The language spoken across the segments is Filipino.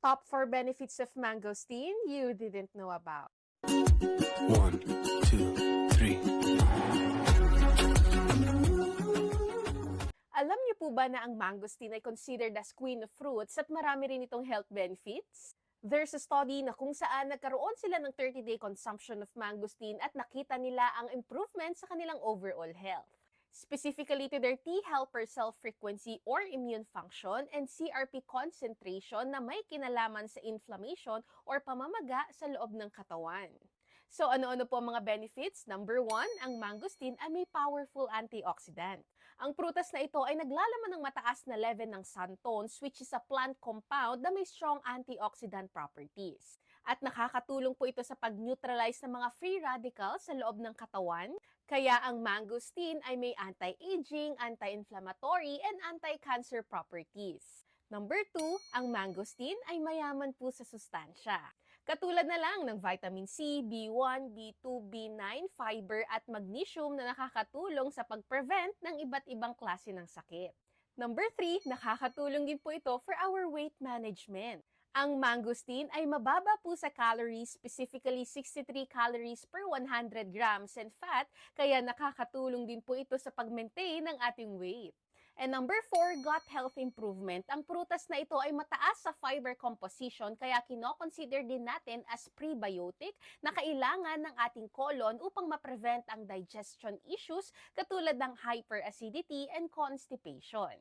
Top 4 benefits of mangosteen you didn't know about. 1, 2, 3. Alam niyo po ba na ang mangosteen ay considered as queen of fruits at marami rin itong health benefits? There's a study na kung saan nagkaroon sila ng 30-day consumption of mangosteen at nakita nila ang improvement sa kanilang overall health. Specifically to their T helper cell frequency or immune function and CRP concentration na may kinalaman sa inflammation or pamamaga sa loob ng katawan. So ano-ano po ang mga benefits? Number 1, ang mangosteen ay may powerful antioxidant. Ang prutas na ito ay naglalaman ng mataas na level ng xanthones, which is a plant compound na may strong antioxidant properties. At nakakatulong po ito sa pag-neutralize ng mga free radicals sa loob ng katawan. Kaya ang mangosteen ay may anti-aging, anti-inflammatory, and anti-cancer properties. Number 2, ang mangosteen ay mayaman po sa sustansya. Katulad na lang ng vitamin C, B1, B2, B9, fiber at magnesium na nakakatulong sa pag-prevent ng iba't ibang klase ng sakit. Number 3, nakakatulong din po ito for our weight management. Ang mangosteen ay mababa po sa calories, specifically 63 calories per 100 grams and fat, kaya nakakatulong din po ito sa pag-maintain ng ating weight. And number 4, gut health improvement. Ang prutas na ito ay mataas sa fiber composition kaya kino-consider din natin as prebiotic na kailangan ng ating colon upang ma-prevent ang digestion issues katulad ng hyperacidity and constipation.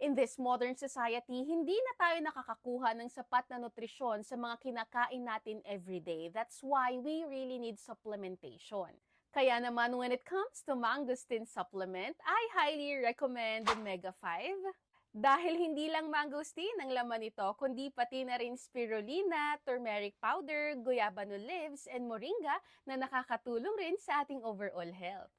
In this modern society, hindi na tayo nakakakuha ng sapat na nutrisyon sa mga kinakain natin everyday. That's why we really need supplementation. Kaya naman when it comes to mangosteen supplement, I highly recommend Omega 5. Dahil hindi lang mangosteen ang laman nito, kundi pati na rin spirulina, turmeric powder, guayabano leaves, and moringa na nakakatulong rin sa ating overall health.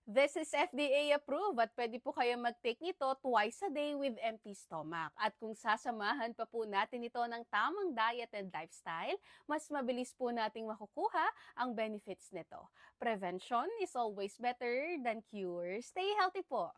This is FDA approved at pwede po kayo mag-take nito twice a day with empty stomach. At kung sasamahan pa po natin ito ng tamang diet and lifestyle, mas mabilis po nating makukuha ang benefits nito. Prevention is always better than cure. Stay healthy po!